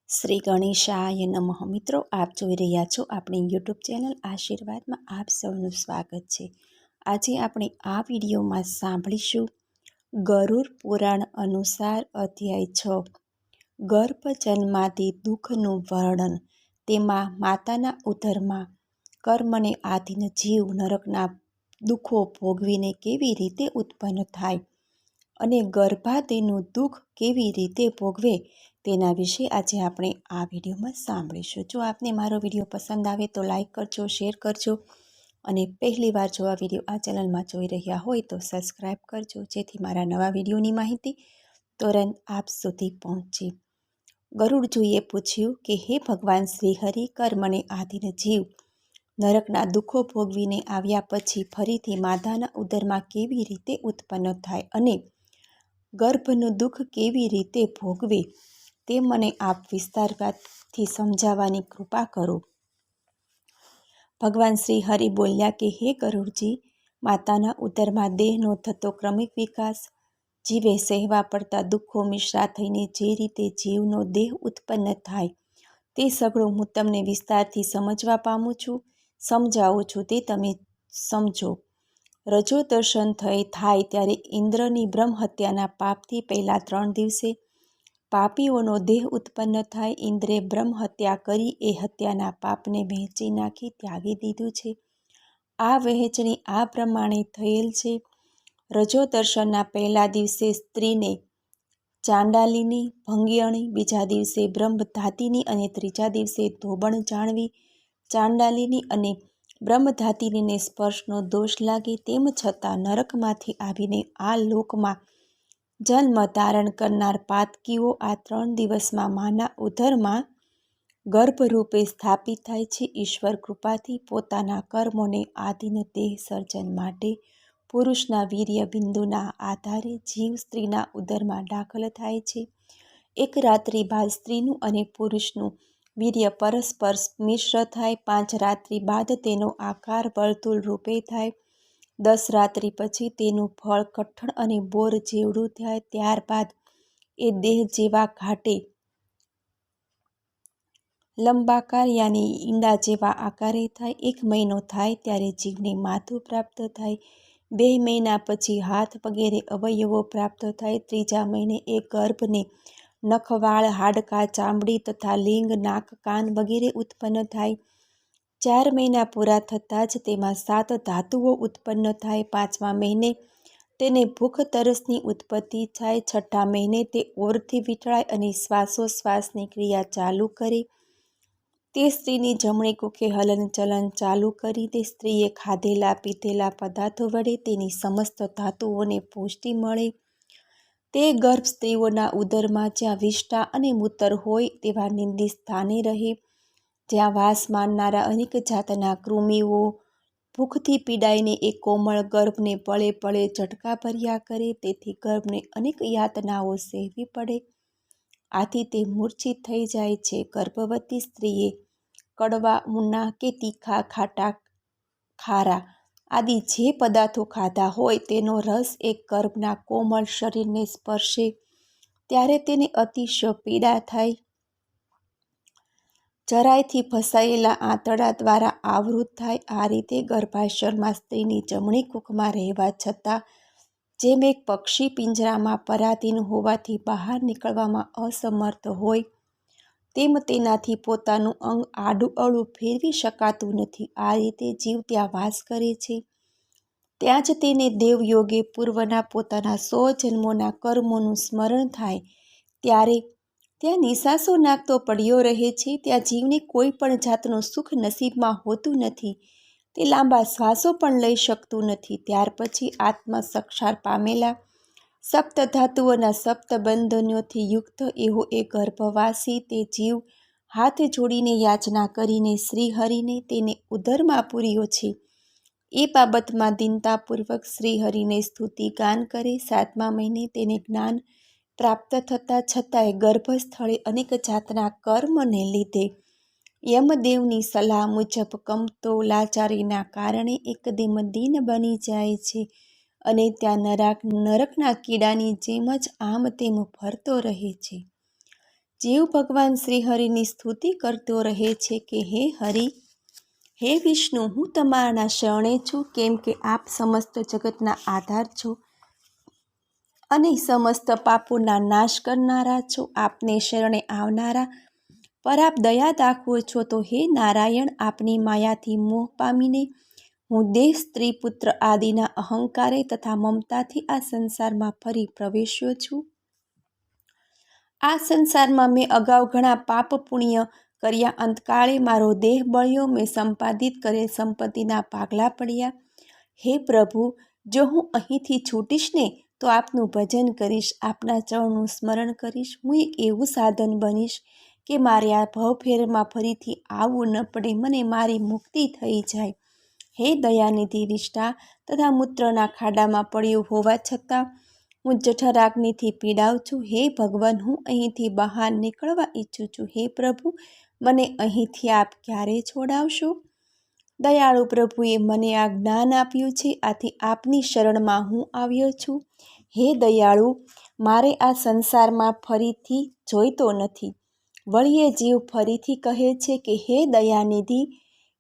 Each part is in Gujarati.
શ્રી ગણેશાય નમઃ. મિત્રો, આપ જોઈ રહ્યા છો આપણી યુટ્યુબ ચેનલ આશીર્વાદમાં આપ સૌનું સ્વાગત છે. આજે આપણે આ વિડીયોમાં સાંભળીશું ગરુડ પુરાણ અનુસાર અધ્યાય 6 ગર્ભ જન્માદી દુઃખનું વર્ણન. તેમાં માતાના ઉદરમાં કર્મને આધીન જીવ નરકના દુઃખો ભોગવીને કેવી રીતે ઉત્પન્ન થાય અને ગર્ભાદિનું દુઃખ કેવી રીતે ભોગવે તેના વિશે આજે આપણે આ વિડીયોમાં સાંભળીશું. જો આપને મારો વિડીયો પસંદ આવે તો લાઈક કરજો, શેર કરજો અને પહેલીવાર જો આ વિડીયો આ ચેનલમાં જોઈ રહ્યા હોય તો સબસ્ક્રાઈબ કરજો, જેથી મારા નવા વિડીયોની માહિતી તુરંત આપ સુધી પહોંચે. ગરુડજીએ પૂછ્યું કે હે ભગવાન શ્રી હરિ, કર્મને આધીન જીવ નરકના દુઃખો ભોગવીને આવ્યા પછી ફરીથી માતાના ઉદરમાં કેવી રીતે ઉત્પન્ન થાય અને ગર્ભનું દુઃખ કેવી રીતે ભોગવે તે મને આપ વિસ્તારથી સમજાવવાની કૃપા કરો. ભગવાન શ્રી હરિ બોલ્યા કે હે ગરુડજી, માતાના ઉદરમાં દેહનો થતો ક્રમિક વિકાસ, જીવે સહેવા પડતા દુઃખો મિશ્રા થઈને જે રીતે જીવનો દેહ ઉત્પન્ન થાય તે સઘળું હું તમને વિસ્તારથી સમજવા પામું છું, સમજાવું છું તે તમે સમજો. રજો દર્શન થાય ત્યારે ઇન્દ્રની બ્રહ્મ હત્યાના પાપથી પહેલાં 3 દિવસે પાપીઓનો દેહ ઉત્પન્ન થાય. ઇન્દ્રે બ્રહ્મ હત્યા કરી એ હત્યાના પાપને વહેંચી નાખી ત્યાગી દીધું છે. આ વહેંચણી આ પ્રમાણે થયેલ છે. રજો દર્શનના પહેલા દિવસે સ્ત્રીને ચાંડાલીની ભંગ્યણી, બીજા દિવસે બ્રહ્મધાતિની અને ત્રીજા દિવસે ધોબણ જાણવી. ચાંડાલીની અને બ્રહ્મધાતિનીને સ્પર્શનો દોષ લાગે, તેમ છતાં નરકમાંથી આવીને આ લોકમાં જન્મ ધારણ કરનાર પાતકીઓ આ 3 દિવસમાં માના ઉદરમાં ગર્ભરૂપે સ્થાપિત થાય છે. ઈશ્વર કૃપાથી પોતાના કર્મોને આધીન દેહ સર્જન માટે પુરુષના વીર્ય બિંદુના આધારે જીવ સ્ત્રીના ઉદરમાં દાખલ થાય છે. એક રાત્રિ બાદ સ્ત્રીનું અને પુરુષનું વીર્ય પરસ્પર મિશ્ર થાય. 5 રાત્રિ બાદ તેનો આકાર વર્તુળ રૂપે થાય. 10 રાત્રિ પછી તેનું ફળ કઠણ અને બોર જેવડું થાય. ત્યારબાદ એ દેહ જેવા ઘાટે લંબાકાર યાની ઈંડા જેવા આકારે થાય. 1 મહિનો થાય ત્યારે જીવને માથું પ્રાપ્ત થાય. 2 મહિના પછી હાથ વગેરે અવયવો પ્રાપ્ત થાય. 3જા મહિને એ ગર્ભને નખ, વાળ, હાડકાં, ચામડી તથા લિંગ, નાક, કાન વગેરે ઉત્પન્ન થાય. 4 મહિના પૂરા થતાં જ તેમાં 7 ધાતુઓ ઉત્પન્ન થાય. 5મા મહિને તેને ભૂખ તરસની ઉત્પત્તિ થાય. 6ઠા મહિને તે ઓરથી વીંટળાય અને શ્વાસોશ્વાસની ક્રિયા ચાલુ કરે. તે સ્ત્રીની જમણી કુખે હલનચલન ચાલુ કરી દે. સ્ત્રીએ ખાધેલા પીધેલા પદાર્થો વડે તેની સમસ્ત ધાતુઓને પુષ્ટિ મળે. તે ગર્ભ સ્ત્રીઓના ઉદરમાં જ્યાં વિષ્ટા અને મૂત્ર હોય તેવા નિંદિત સ્થાને રહે, જ્યાં વાસ માનનારા અનેક જાતના કૃમિઓ ભૂખથી પીડાઈને એ કોમળ ગર્ભને પળે પળે ઝટકા ભર્યા કરે. તેથી ગર્ભને અનેક યાતનાઓ સહેવી પડે. આથી તે મૂર્છિત થઈ જાય છે. ગર્ભવતી સ્ત્રીએ કડવા, ઊના કે તીખા, ખાટા, ખારા આદિ જે પદાર્થો ખાધા હોય તેનો રસ એક ગર્ભના કોમળ શરીરને સ્પર્શે ત્યારે તેને અતિશય પીડા થાય. જરાયથી ફસાયેલા આંતરડા દ્વારા આવૃત થાય. આ રીતે ગર્ભાશયમાં સ્ત્રીની જમણી કુખમાં રહેવા છતાં જેમ એક પક્ષી પિંજરામાં પરાધીન હોવાથી બહાર નીકળવામાં અસમર્થ હોય, તેમ તેનાથી પોતાનું અંગ આડું અવળું ફેરવી શકાતું નથી. આ રીતે જીવ ત્યાં વાસ કરે છે. ત્યાં જ તેને દેવયોગે પૂર્વના પોતાના 100 જન્મોના કર્મોનું સ્મરણ થાય ત્યારે ત્યાં નિશાસો નાખતો પડ્યો રહે છે. ત્યાં જીવને કોઈ પણ જાતનું સુખ નસીબમાં હોતું નથી. તે લાંબા શ્વાસો પણ લઈ શકતું નથી. ત્યાર પછી આત્મ સાક્ષાત પામેલા સપ્ત ધાતુઓના સપ્ત બંધનોથી યુક્ત એવો એ ગર્ભવાસી તે જીવ હાથ જોડીને યાચના કરીને શ્રી હરિને તેને ઉદરમાં પૂર્યો છે એ બાબતમાં દીનતાપૂર્વક શ્રી હરિને સ્તુતિ ગાન કરે. 7મા મહિને તેને જ્ઞાન પ્રાપ્ત થતાં છતાંય ગર્ભસ્થળે અનેક જાતના કર્મને લીધે યમદેવની સલાહ મુજબ કમતો લાચારીના કારણે એકદમ દીન બની જાય છે અને ત્યાં નરકના કીડાની જેમ જ આમ તેમ ફરતો રહે છે. જીવ ભગવાન શ્રી હરિની સ્તુતિ કરતો રહે છે કે હે હરિ, હે વિષ્ણુ, હું તમારા શરણે છું, કેમ કે આપ સમસ્ત જગતના આધાર છો અને સમસ્ત પાપોના નાશ કરનારા છો. આપને શરણે આવનારા પર આપ દયા દાખવો છો. તો હે નારાયણ, આપની માયાથી મોહ પામીને હું દેહ, સ્ત્રી, પુત્ર આદિના અહંકારે તથા મમતાથી આ સંસારમાં ફરી પ્રવેશ્યો છું. આ સંસારમાં મેં અગાઉ ઘણા પાપ પુણ્ય કર્યા. અંતકાળે મારો દેહ બળ્યો. મેં સંપાદિત કરેલ સંપત્તિના ભાગલા પડ્યા. હે પ્રભુ, જો હું અહીંથી છૂટીશ ને તો આપનું ભજન કરીશ, આપના ચરણનું સ્મરણ કરીશ. હું એક એવું સાધન બનીશ કે મારે આ ભવફેરમાં ફરીથી આવવું ન પડે, મને મારી મુક્તિ થઈ જાય. હે દયાનિધિ, વિષ્ટા તથા મૂત્રના ખાડામાં પડ્યો હોવા છતાં હું જઠરાગ્નિથી પીડાઉં છું. હે ભગવાન, હું અહીંથી બહાર નીકળવા ઈચ્છું છું. હે પ્રભુ, મને અહીંથી આપ ક્યારે છોડાવશો? દયાળુ પ્રભુએ મને આ જ્ઞાન આપ્યું છે, આથી આપની શરણમાં હું આવ્યો છું. હે દયાળુ, મારે આ સંસારમાં ફરીથી જોઈતો નથી. વળી એ જીવ ફરીથી કહે છે કે હે દયાનિધિ,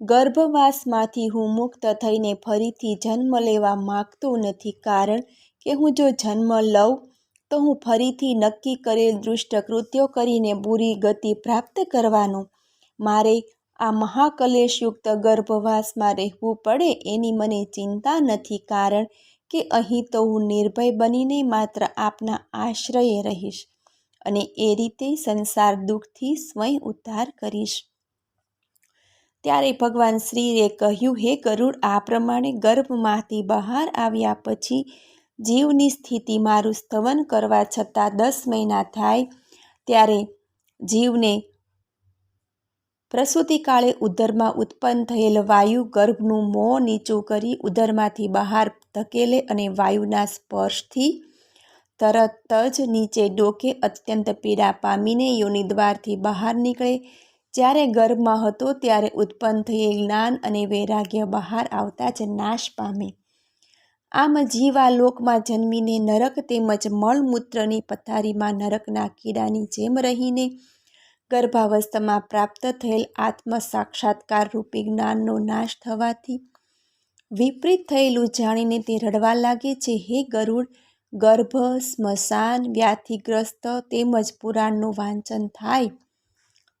ગર્ભવાસમાંથી હું મુક્ત થઈને ફરીથી જન્મ લેવા માગતો નથી, કારણ કે હું જો જન્મ લઉં તો હું ફરીથી નક્કી કરેલ દુષ્ટ કૃત્યો કરીને બુરી ગતિ પ્રાપ્ત કરવાનો. મારે આ મહાકલેશયુક્ત ગર્ભવાસમાં રહેવું પડે એની મને ચિંતા નથી, કારણ કે અહીં તો હું નિર્ભય બનીને માત્ર આપના આશ્રયે રહીશ અને એ રીતે સંસાર દુઃખથી સ્વયં ઉદ્ધાર કરીશ. ત્યારે ભગવાન શ્રીએ કહ્યું, હે ગરુડ, આ પ્રમાણે ગર્ભમાંથી બહાર આવ્યા પછી જીવની સ્થિતિ મારું સ્તવન કરવા છતાં 10 મહિના થાય ત્યારે જીવને પ્રસૂતિકાળે ઉદરમાં ઉત્પન્ન થયેલ વાયુ ગર્ભનું મોં નીચું કરી ઉદરમાંથી બહાર ધકેલે અને વાયુના સ્પર્શથી તરત જ નીચે ડોકે અત્યંત પીડા પામીને યોનિદ્વારથી બહાર નીકળે. જ્યારે ગર્ભમાં હતો ત્યારે ઉત્પન્ન થયેલ જ્ઞાન અને વૈરાગ્ય બહાર આવતા જ નાશ પામે. આમ જીવ આ લોકમાં જન્મીને નરક તેમજ મળમૂત્રની પથારીમાં નરકના કીડાની જેમ રહીને ગર્ભાવસ્થામાં પ્રાપ્ત થયેલ આત્મ સાક્ષાત્કાર રૂપી જ્ઞાનનો નાશ થવાથી વિપરીત થયેલું જાણીને તે રડવા લાગે છે. હે ગરુડ, ગર્ભ, સ્મશાન, વ્યાધિગ્રસ્ત તેમજ પુરાણનું વાંચન થાય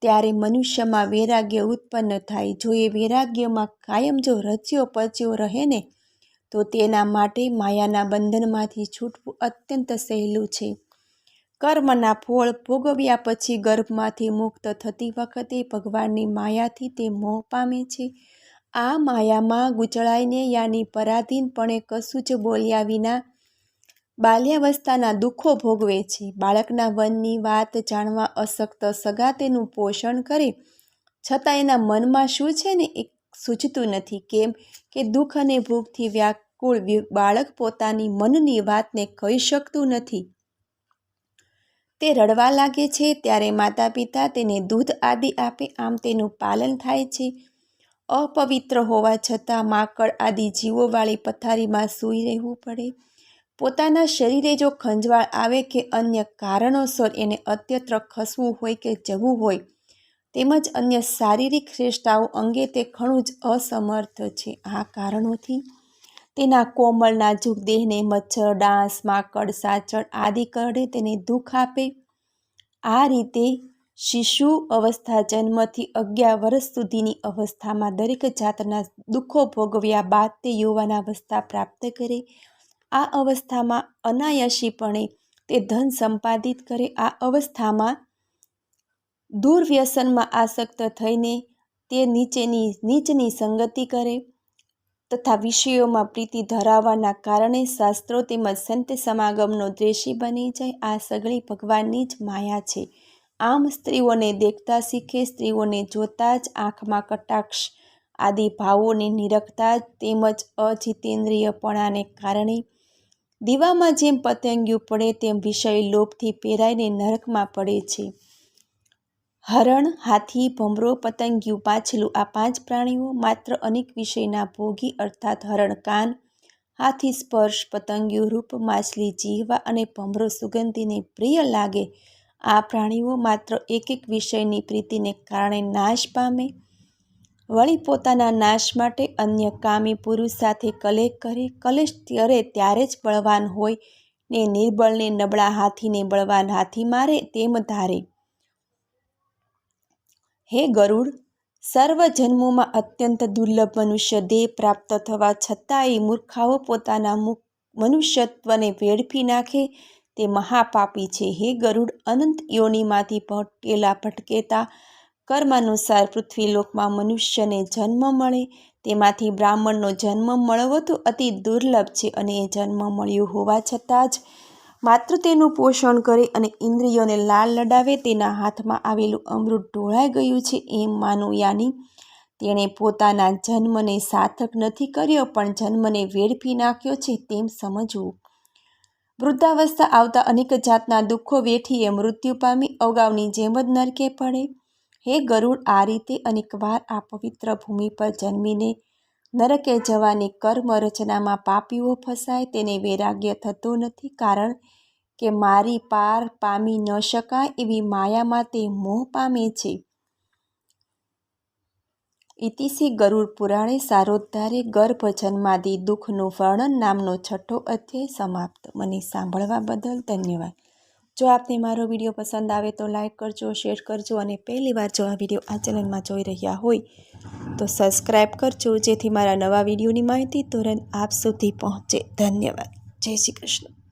ત્યારે મનુષ્યમાં વૈરાગ્ય ઉત્પન્ન થાય. જો એ વૈરાગ્યમાં કાયમ જો રચ્યો પચ્યો રહે ને તો તેના માટે માયાના બંધનમાંથી છૂટવું અત્યંત સહેલું છે. કર્મના ફળ ભોગવ્યા પછી ગર્ભમાંથી મુક્ત થતી વખતે ભગવાનની માયાથી તે મોહ પામે છે. આ માયામાં ગુચળાઈને યાની પરાધીનપણે કશું જ બોલ્યા વિના બાલ્યાવસ્થાના દુઃખો ભોગવે છે. બાળકના વનની વાત જાણવા અશક્ત સગા તેનું પોષણ કરે છતાં એના મનમાં શું છે ને એ સૂઝતું નથી. કેમ કે દુઃખ અને ભૂખથી વ્યાકુળ બાળક પોતાની મનની વાતને કહી શકતું નથી. તે રડવા લાગે છે ત્યારે માતા પિતા તેને દૂધ આદિ આપે, આમ તેનું પાલન થાય છે. અપવિત્ર હોવા છતાં માંકડ આદિ જીવોવાળી પથારીમાં સૂઈ રહેવું પડે. પોતાના શરીરે જો ખંજવાળ આવે કે અન્ય કારણોસર એને અત્યત્ર ખસવું હોય કે જવું હોય, તેમજ અન્ય શારીરિક શ્રેષ્ઠતાઓ અંગે તે ઘણું જ અસમર્થ છે. આ કારણોથી તેના કોમળ નાજુક દેહને મચ્છર, ડાંસ, માકડ, સાચડ આદિ કરડે તેને દુઃખ આપે. આ રીતે શિશુ અવસ્થા જન્મથી 11 વર્ષ સુધીની અવસ્થામાં દરેક જાતના દુઃખો ભોગવ્યા બાદ તે યૌવનાવસ્થા પ્રાપ્ત કરે. આ અવસ્થામાં અનાયાસીપણે તે ધન સંપાદિત કરે. આ અવસ્થામાં દુર્વ્યસનમાં આસક્ત થઈને તે નીચની સંગતિ કરે તથા વિષયોમાં પ્રીતિ ધરાવવાના કારણે શાસ્ત્રો તેમજ સંત સમાગમનો દ્વેષી બની જાય. આ સગળી ભગવાનની જ માયા છે. આમ સ્ત્રીઓને દેખતા શીખે, સ્ત્રીઓને જોતા જ આંખમાં કટાક્ષ આદિ ભાવોને નિરખતા જ તેમજ અજિતેન્દ્રિયપણાને કારણે દીવામાં જેમ પતંગિયું પડે તેમ વિષય લોભથી પેરાઈને નરકમાં પડે છે. હરણ, હાથી, ભમરો, પતંગિયું, પાછલું આ 5 પ્રાણીઓ માત્ર અનેક વિષયના ભોગી અર્થાત હરણ કાન, હાથી સ્પર્શ, પતંગિયું રૂપ, માછલી જીહવા અને ભમરો સુગંધીને પ્રિય લાગે આ પ્રાણીઓ માત્ર એક વિષયની પ્રીતિને કારણે નાશ પામે, વળી પોતાના નાશ માટે અન્ય કામી પુરુષ સાથે કલેશ કરે. કલેશ કરે ત્યારે જ બળવાન હોય ને નિર્બળને નબળા હાથીને બળવાન હાથી મારે તેમ ધારે. હે ગરુડ, સર્વ જન્મોમાં અત્યંત દુર્લભ મનુષ્ય દેહ પ્રાપ્ત થવા છતાંય મૂર્ખાઓ પોતાના મનુષ્યત્વને વેડફી નાખે તે મહાપાપી છે. હે ગરુડ, અનંત યોનિમાંથી ભટકેતા કર્માનુસાર પૃથ્વીલોકમાં મનુષ્યને જન્મ મળે, તેમાંથી બ્રાહ્મણનો જન્મ મળવો તો અતિ દુર્લભ છે. અને એ જન્મ મળ્યો હોવા છતાં જ માત્ર તેનું પોષણ કરે અને ઇન્દ્રિયોને લાલ લડાવે તેના હાથમાં આવેલું અમૃત ઢોળાઈ ગયું છે એમ માનું. યાની તેણે પોતાના જન્મને સાર્થક નથી કર્યો પણ જન્મને વેડફી નાખ્યો છે તેમ સમજવું. વૃદ્ધાવસ્થા આવતા અનેક જાતના દુઃખો વેઠીએ મૃત્યુ પામી અગાઉની જેમ જ નરકે પડે. હે ગરુડ, આ રીતે અનેકવાર આ પવિત્ર ભૂમિ પર જન્મીને નરકે જવાની કર્મ રચનામાં પાપીઓ ફસાય તેને વૈરાગ્ય થતો નથી, કારણ કે મારી પાર પામી ન શકાય એવી માયામાં તે મોહ પામે છે. ઇતિ શ્રી ગરુડ પુરાણે સારોદ્ધારે ગર્ભ જન્માદિ દુઃખનું વર્ણન નામનો 6થો અધ્યાય સમાપ્ત. મને સાંભળવા બદલ ધન્યવાદ. જો આપને મારો વિડીયો પસંદ આવે તો લાઈક કરજો, શેર કરજો અને પહેલીવાર જો આ વિડીયો આ ચેનલમાં જોઈ રહ્યા હોય તો સબસ્ક્રાઈબ કરજો, જેથી મારા નવા વિડીયોની માહિતી તુરંત આપ સુધી પહોંચે. ધન્યવાદ. જય શ્રી કૃષ્ણ.